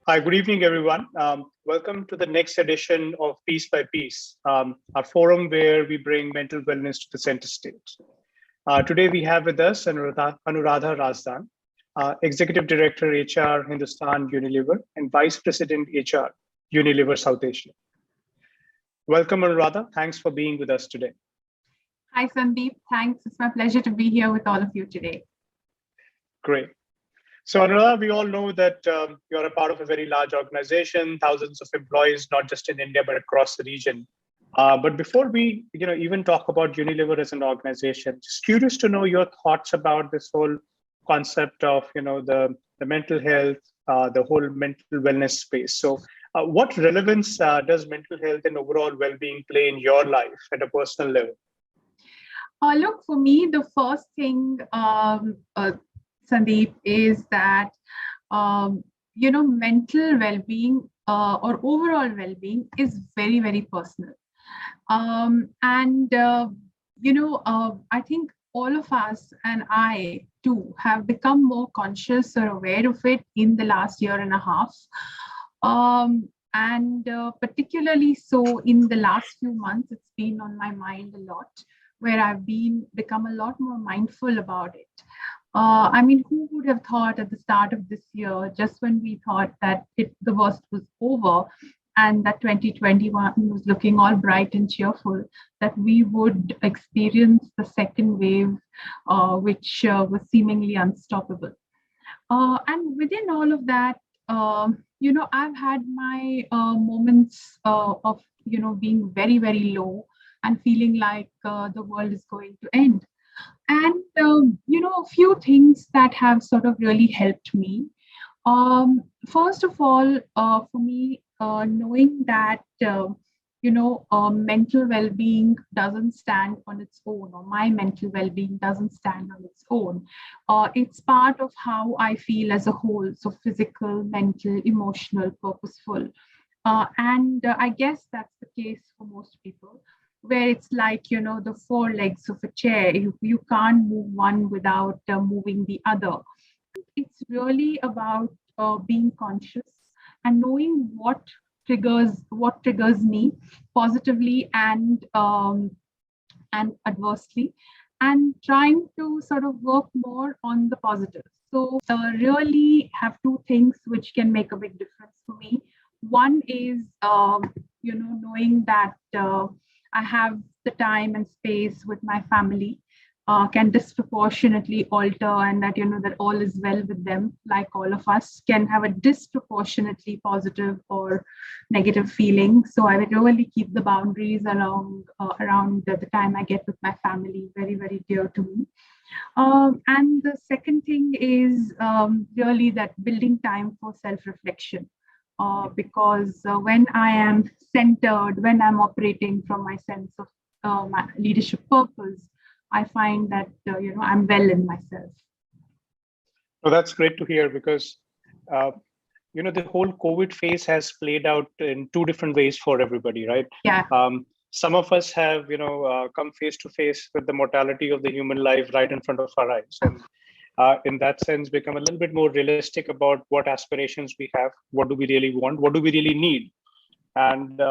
Hi, good evening, everyone. Welcome to the next edition of Piece by Piece, our forum where we bring mental wellness to the center stage. Today, we have with us Anuradha Razdan, Executive Director, HR, Hindustan Unilever, and Vice President, HR, Unilever South Asia. Welcome, Anuradha. Thanks for being with us today. Hi, Sandeep. Thanks. It's my pleasure to be here with all of you today. Great. So, Anuradha, we all know that you're a part of a very large organization, thousands of employees, not just in India, but across the region. But before we even talk about Unilever as an organization, just curious to know your thoughts about this whole concept of the mental health, the whole mental wellness space. So what relevance does mental health and overall well-being play in your life at a personal level? Look, for me, the first thing, Sandeep, is that mental well-being or overall well-being is very, very personal. I think all of us, and I too, have become more conscious or aware of it in the last year and a half. Particularly so in the last few months, it's been on my mind a lot, where I've become a lot more mindful about it. Who would have thought at the start of this year, just when we thought that the worst was over and that 2021 was looking all bright and cheerful, that we would experience the second wave, which was seemingly unstoppable. And within all of that, I've had my moments of, being very, very low and feeling like the world is going to end. And, a few things that have sort of really helped me. First of all, for me, knowing that, mental well-being doesn't stand on its own, or my mental well-being doesn't stand on its own. It's part of how I feel as a whole. So physical, mental, emotional, purposeful. I guess that's the case for most people, where it's like, the four legs of a chair. You can't move one without moving the other. It's really about being conscious and knowing what triggers me positively and adversely, and trying to sort of work more on the positives. So really have two things which can make a big difference for me. One is, knowing that I have the time and space with my family, can disproportionately alter, and that, that all is well with them, like all of us, can have a disproportionately positive or negative feeling. So I would really keep the boundaries around the time I get with my family very, very dear to me. And the second thing is really that building time for self-reflection. Because when I am centered, when I'm operating from my sense of my leadership purpose, I find that I'm well in myself. Well, that's great to hear, because the whole COVID phase has played out in two different ways for everybody, right? Yeah. Some of us have come face to face with the mortality of the human life right in front of our eyes, and in that sense become a little bit more realistic about what aspirations we have, what do we really want, what do we really need, and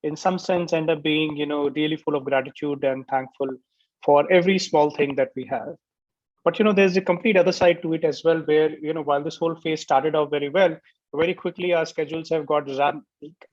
in some sense end up being really full of gratitude and thankful for every small thing that we have. But there's a complete other side to it as well, where while this whole phase started out very well, very quickly our schedules have got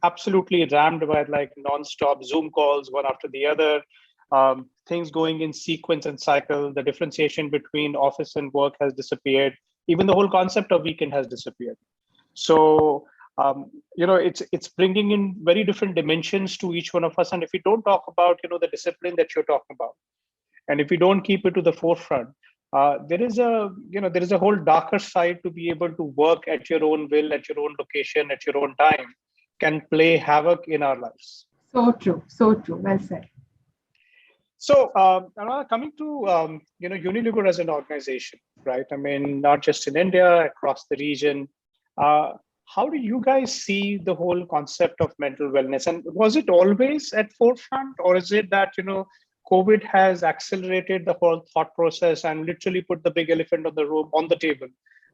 absolutely rammed by like non-stop Zoom calls, one after the other. Things going in sequence and cycle. The differentiation between office and work has disappeared. Even the whole concept of weekend has disappeared. So it's bringing in very different dimensions to each one of us. And if we don't talk about the discipline that you're talking about, and if we don't keep it to the forefront, there is a whole darker side to be able to work at your own will, at your own location, at your own time, can play havoc in our lives. So true. Well said. So, coming to Unilever as an organization, right? I mean, not just in India, across the region. How do you guys see the whole concept of mental wellness? And was it always at forefront, or is it that COVID has accelerated the whole thought process and literally put the big elephant on the table,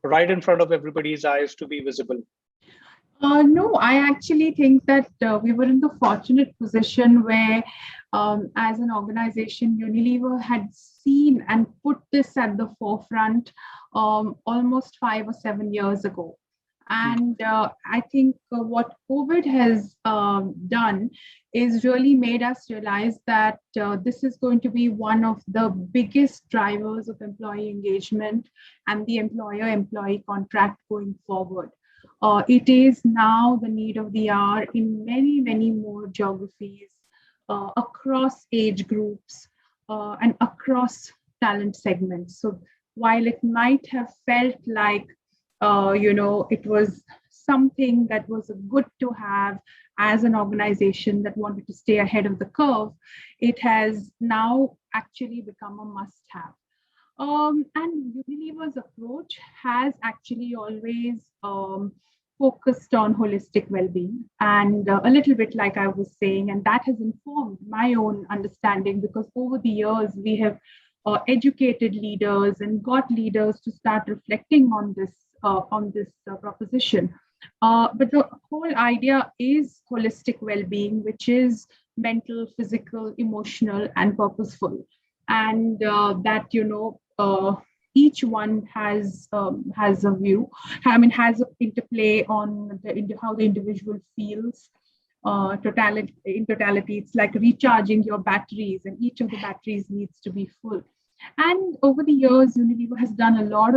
right in front of everybody's eyes to be visible? No, I actually think that we were in the fortunate position where, as an organization, Unilever had seen and put this at the forefront almost 5 or 7 years ago. And I think what COVID has done is really made us realize that this is going to be one of the biggest drivers of employee engagement and the employer-employee contract going forward. It is now the need of the hour in many, many more geographies, across age groups, and across talent segments. So while it might have felt like, it was something that was good to have as an organization that wanted to stay ahead of the curve, it has now actually become a must have. And Unilever's approach has actually always focused on holistic well-being, and a little bit like I was saying, and that has informed my own understanding because over the years we have educated leaders and got leaders to start reflecting on this proposition. But the whole idea is holistic well-being, which is mental, physical, emotional, and purposeful, and that each one has a view. I mean, has an interplay on how the individual feels. In totality, it's like recharging your batteries, and each of the batteries needs to be full. And over the years, Unilever has done a lot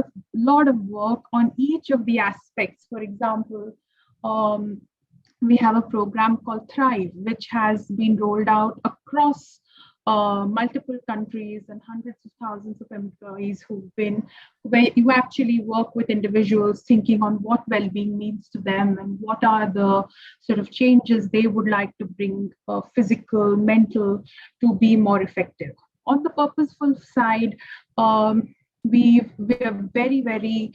of work on each of the aspects. For example, we have a program called Thrive, which has been rolled out across multiple countries and hundreds of thousands of employees where you actually work with individuals thinking on what well-being means to them and what are the sort of changes they would like to bring, physical, mental, to be more effective. On the purposeful side, we are very, very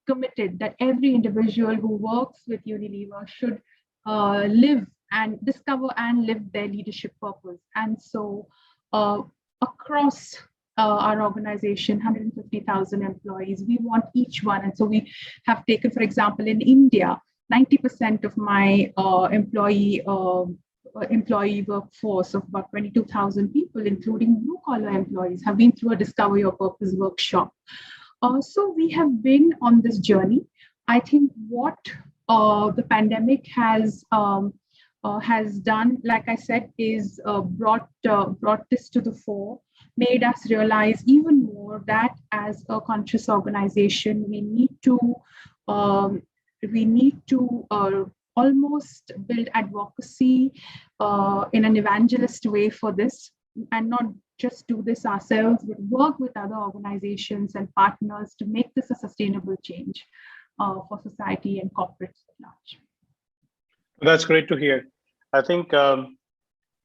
committed that every individual who works with Unilever should live and discover and live their leadership purpose. And so across our organization, 150,000 employees, we want each one. And so we have taken, for example, in India, 90% of my employee workforce of about 22,000 people, including blue collar employees, have been through a Discover Your Purpose workshop. So we have been on this journey. I think what the pandemic has done, like I said, is brought this to the fore, made us realize even more that as a conscious organization, we need to almost build advocacy in an evangelist way for this, and not just do this ourselves, but work with other organizations and partners to make this a sustainable change for society and corporates at large. That's great to hear. I think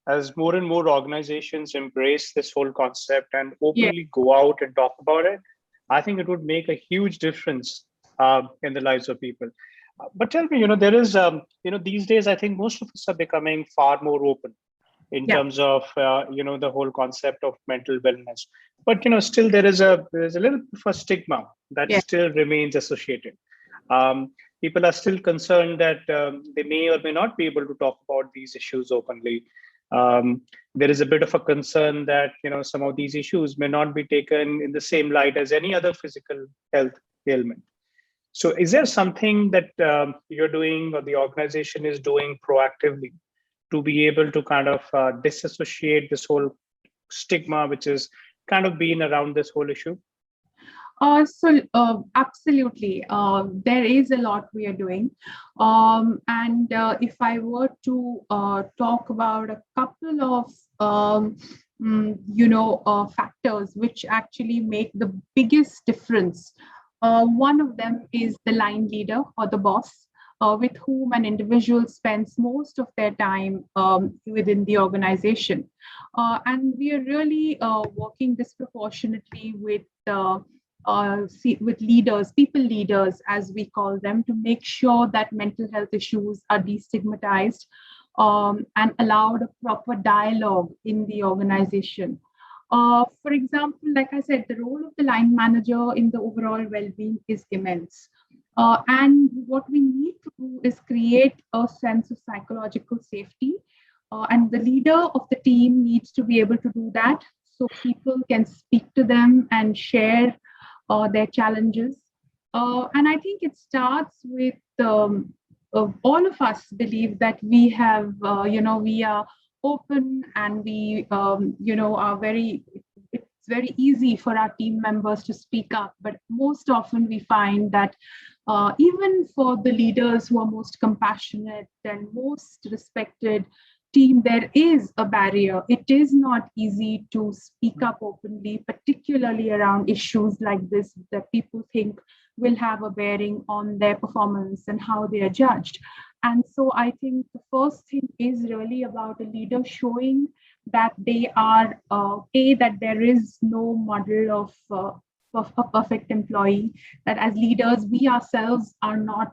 as more and more organizations embrace this whole concept and openly go out and talk about it, I think it would make a huge difference in the lives of people. But tell me, there is, these days, I think most of us are becoming far more open in terms of, the whole concept of mental wellness. But, still there's a little bit of a stigma that still remains associated. People are still concerned that they may or may not be able to talk about these issues openly. There is a bit of a concern that, some of these issues may not be taken in the same light as any other physical health ailment. So is there something that you're doing or the organization is doing proactively to be able to kind of disassociate this whole stigma, which is kind of been around this whole issue? Absolutely. There is a lot we are doing. And if I were to talk about a couple of factors which actually make the biggest difference, one of them is the line leader or the boss, with whom an individual spends most of their time within the organization. And we are really working disproportionately with leaders, people leaders, as we call them, to make sure that mental health issues are destigmatized and allowed a proper dialogue in the organization. For example, like I said, the role of the line manager in the overall well-being is immense. And what we need to do is create a sense of psychological safety. And the leader of the team needs to be able to do that so people can speak to them and share their challenges. And I think it starts with all of us believe that we have, we are open and we, are it's very easy for our team members to speak up. But most often we find that even for the leaders who are most compassionate and most respected team, there is a barrier. It is not easy to speak up openly, particularly around issues like this that people think will have a bearing on their performance and how they are judged. And so I think the first thing is really about a leader showing that they are, that there is no model of a perfect employee, that as leaders, we ourselves are not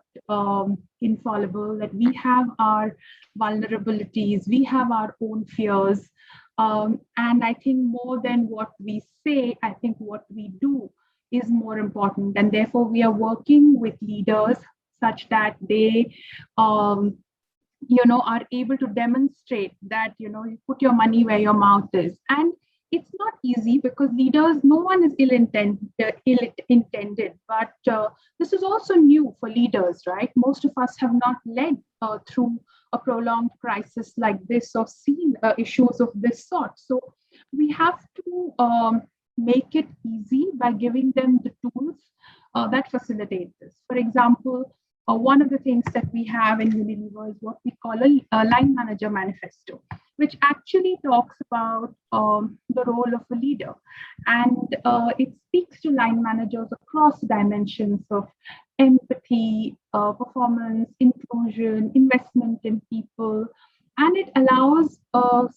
infallible, that we have our vulnerabilities, we have our own fears. And I think more than what we say, I think what we do is more important. And therefore, we are working with leaders such that they are able to demonstrate that you put your money where your mouth is. And it's not easy because leaders, no one is ill-intended, but this is also new for leaders, right? Most of us have not led through a prolonged crisis like this or seen issues of this sort. So we have to make it easy by giving them the tools that facilitate this. For example, one of the things that we have in Unilever is what we call a line manager manifesto, which actually talks about the role of a leader. And it speaks to line managers across dimensions of empathy, performance, inclusion, investment in people. And it allows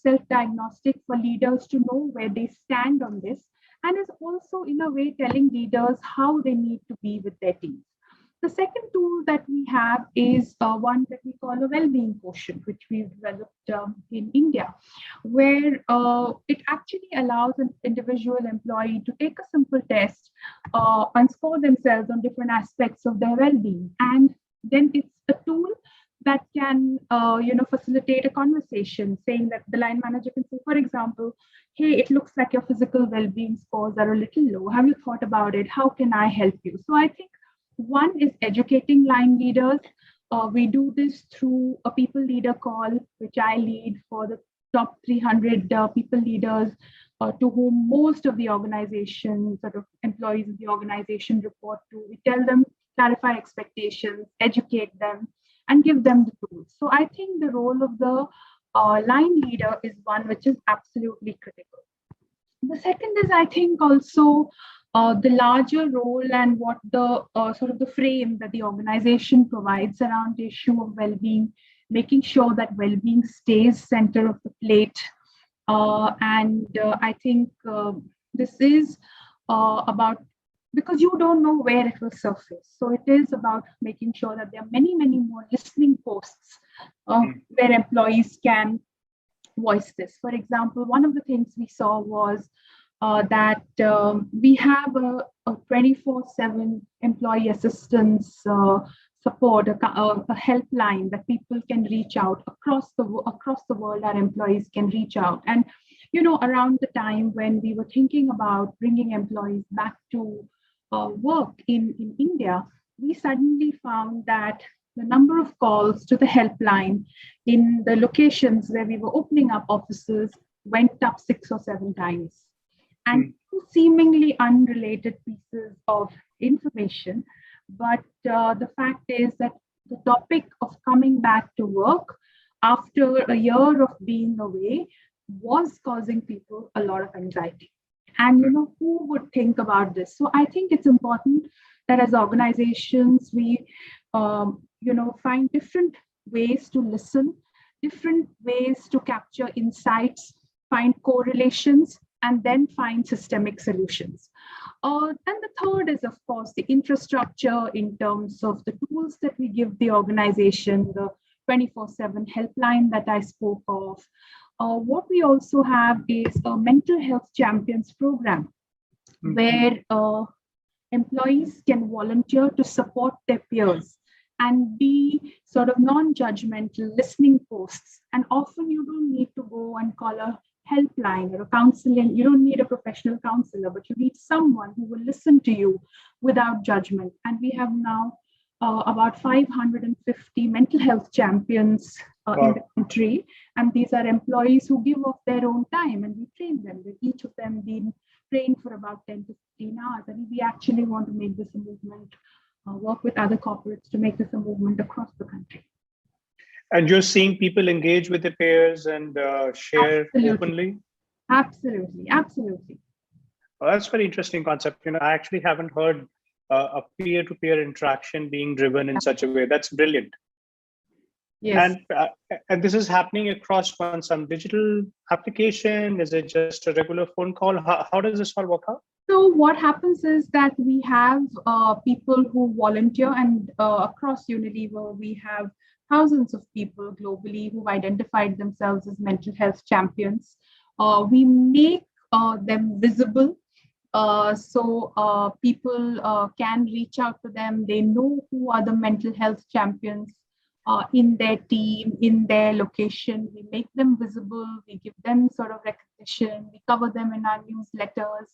self-diagnostic for leaders to know where they stand on this, and is also in a way telling leaders how they need to be with their teams. The second tool that we have is one that we call a wellbeing quotient, which we've developed in India, where it actually allows an individual employee to take a simple test and score themselves on different aspects of their well-being. And then it's a tool that can facilitate a conversation, saying that the line manager can say, for example, hey, it looks like your physical well-being scores are a little low. Have you thought about it? How can I help you? So I think one is educating line leaders. We do this through a people leader call, which I lead for the top 300 people leaders to whom most of the organization, sort of employees of the organization report to. We tell them, clarify expectations, educate them, and give them the tools. So I think the role of the line leader is one which is absolutely critical. The second is, I think, also the larger role and what the sort of the frame that the organization provides around the issue of well-being, making sure that well-being stays center of the plate. I think this is about, because you don't know where it will surface. So it is about making sure that there are many, many more listening posts where employees can voice this. For example, one of the things we saw was that we have a 24/7 employee assistance support, a helpline that people can reach out across the world. Our employees can reach out. And around the time when we were thinking about bringing employees back to work in India, we suddenly found that the number of calls to the helpline in the locations where we were opening up offices went up 6 or 7 times. And two seemingly unrelated pieces of information. But the fact is that the topic of coming back to work after a year of being away was causing people a lot of anxiety. And who would think about this? So I think it's important that as organizations, we find different ways to listen, different ways to capture insights, find correlations, and then find systemic solutions. And the third is, of course, the infrastructure in terms of the tools that we give the organization, the 24/7 helpline that I spoke of. What we also have is a mental health champions program, where employees can volunteer to support their peers and be sort of non-judgmental listening posts. And often you don't need to go and call a helpline or a counseling. You don't need a professional counselor, but you need someone who will listen to you without judgment. And we have now about 550 mental health champions in the country. And these are employees who give of their own time, and we train them, with each of them being trained for about 10 to 15 hours. And we actually want to make this a movement, work with other corporates to make this a movement across the country. And you're seeing people engage with their peers and share openly? Absolutely. Well, that's a very interesting concept. I actually haven't heard a peer-to-peer interaction being driven in such a way. That's brilliant. Yes. And this is happening across some digital application? Is it just a regular phone call? How does this all work out? So what happens is that we have people who volunteer, and across Unilever, we have thousands of people globally who've identified themselves as mental health champions. We make them visible. So people can reach out to them. They know who are the mental health champions in their team, in their location. We make them visible. We give them sort of recognition. We cover them in our newsletters.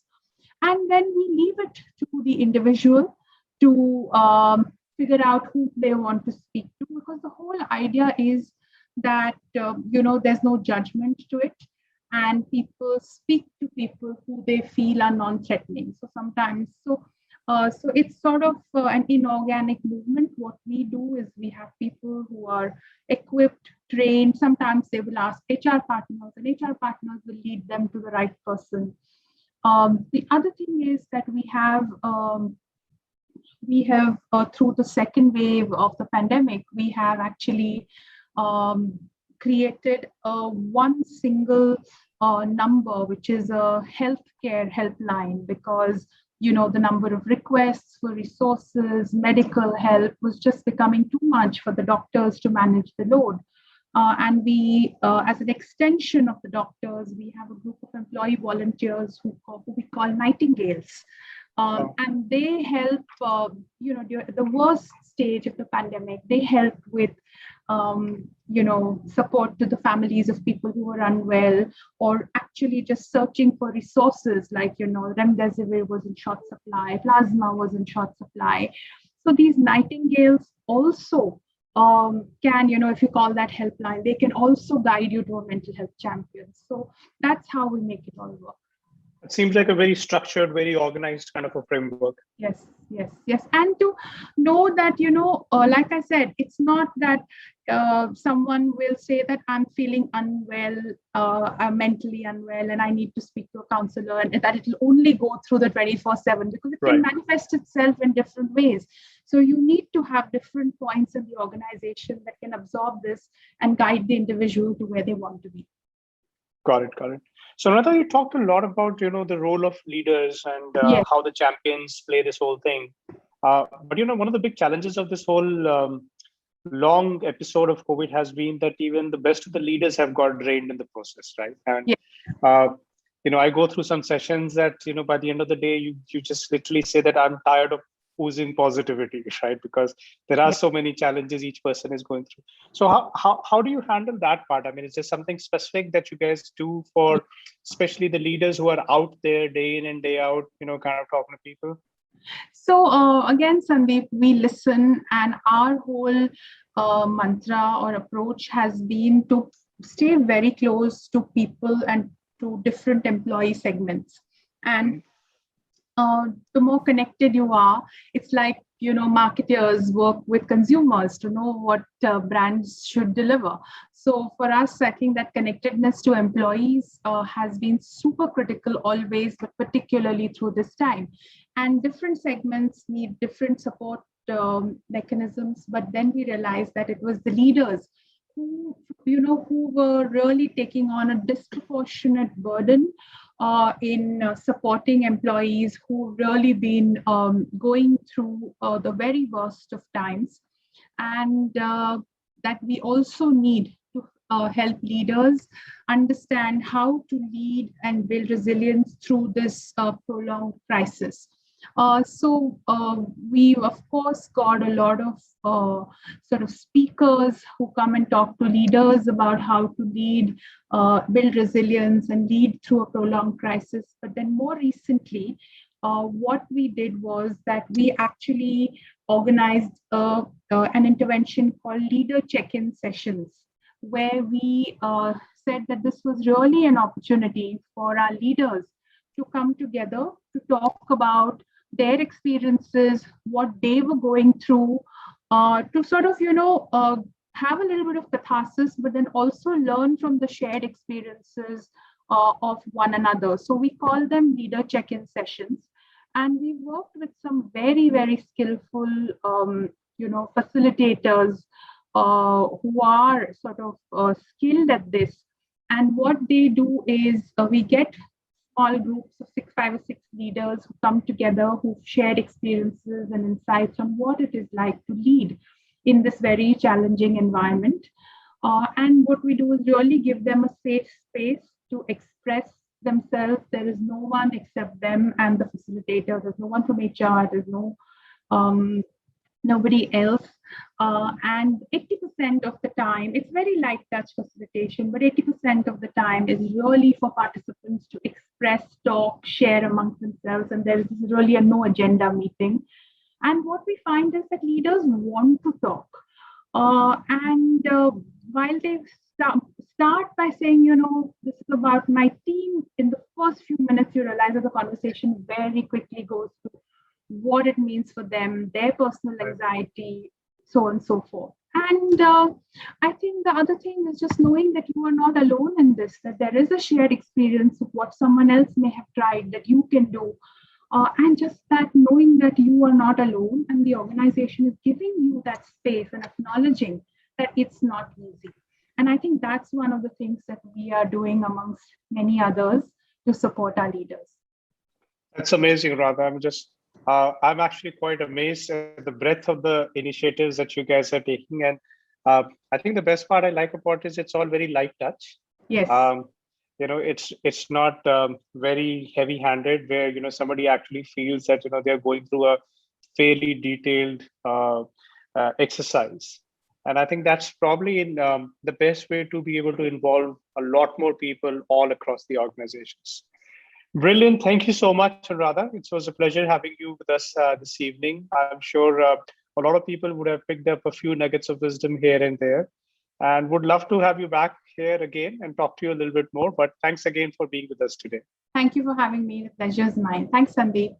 And then we leave it to the individual to figure out who they want to speak to, because the whole idea is that, there's no judgment to it. And people speak to people who they feel are non-threatening. So sometimes, so it's sort of an inorganic movement. What we do is we have people who are equipped, trained. Sometimes they will ask HR partners, and HR partners will lead them to the right person. The other thing is that we have through the second wave of the pandemic, we have actually created one single number, which is a healthcare helpline, because the number of requests for resources, medical help was just becoming too much for the doctors to manage the load. And we, as an extension of the doctors, we have a group of employee volunteers who we call nightingales. And they help, during the worst stage of the pandemic, they help with, support to the families of people who are unwell, or actually just searching for resources like, remdesivir was in short supply, plasma was in short supply. So these nightingales also can, if you call that helpline, they can also guide you to a mental health champion. So that's how we make it all work. It seems like a very structured, very organized kind of a framework. Yes. And to know that, like I said, it's not that someone will say that I'm feeling unwell, I'm mentally unwell, and I need to speak to a counselor, and that it'll only go through the 24/7, because it can manifest itself in different ways. So you need to have different points in the organization that can absorb this and guide the individual to where they want to be. Got it. So Anuradha, you talked a lot about, the role of leaders and how the champions play this whole thing. But, one of the big challenges of this whole long episode of COVID has been that even the best of the leaders have got drained in the process, right? And, I go through some sessions that, by the end of the day, you just literally say that I'm tired of oozing positivity, right? Because there are so many challenges each person is going through. So how do you handle that part? I mean, is there something specific that you guys do for especially the leaders who are out there day in and day out, kind of talking to people? So again, Sandeep, we listen, and our whole mantra or approach has been to stay very close to people and to different employee segments. And the more connected you are, it's like, marketers work with consumers to know what brands should deliver. So for us, I think that connectedness to employees has been super critical always, but particularly through this time. And different segments need different support mechanisms. But then we realized that it was the leaders who were really taking on a disproportionate burden in supporting employees who've really been going through the very worst of times. And that we also need to help leaders understand how to lead and build resilience through this prolonged crisis. We of course got a lot of sort of speakers who come and talk to leaders about how to lead, build resilience and lead through a prolonged crisis. But then more recently, what we did was that we actually organized an intervention called leader check-in sessions, where we said that this was really an opportunity for our leaders to come together to talk about their experiences, what they were going through, to sort of, have a little bit of catharsis, but then also learn from the shared experiences of one another. So we call them leader check-in sessions. And we worked with some very, very skillful, facilitators who are sort of skilled at this. And what they do is we get small groups of 5 or 6 leaders who come together, who've shared experiences and insights on what it is like to lead in this very challenging environment. And what we do is really give them a safe space to express themselves. There is no one except them and the facilitator. There's no one from HR. There's nobody else. And 80% of the time, it's very light touch facilitation, but 80% of the time is really for participants to express, talk, share amongst themselves. And there is really a no agenda meeting. And what we find is that leaders want to talk. While they start by saying, this is about my team, in the first few minutes, you realize that the conversation very quickly goes to what it means for them, their personal anxiety, so on and so forth. And I think the other thing is just knowing that you are not alone in this, that there is a shared experience of what someone else may have tried that you can do. And just that knowing that you are not alone and the organization is giving you that space and acknowledging that it's not easy. And I think that's one of the things that we are doing amongst many others to support our leaders. That's amazing, Radha. I'm actually quite amazed at the breadth of the initiatives that you guys are taking. And I think the best part I like about it is it's all very light touch. Yes. It's not very heavy-handed where, somebody actually feels that, they're going through a fairly detailed exercise. And I think that's probably the best way to be able to involve a lot more people all across the organizations. Brilliant. Thank you so much, Anuradha. It was a pleasure having you with us this evening. I'm sure a lot of people would have picked up a few nuggets of wisdom here and there, and would love to have you back here again and talk to you a little bit more. But thanks again for being with us today. Thank you for having me. The pleasure is mine. Thanks, Sandeep.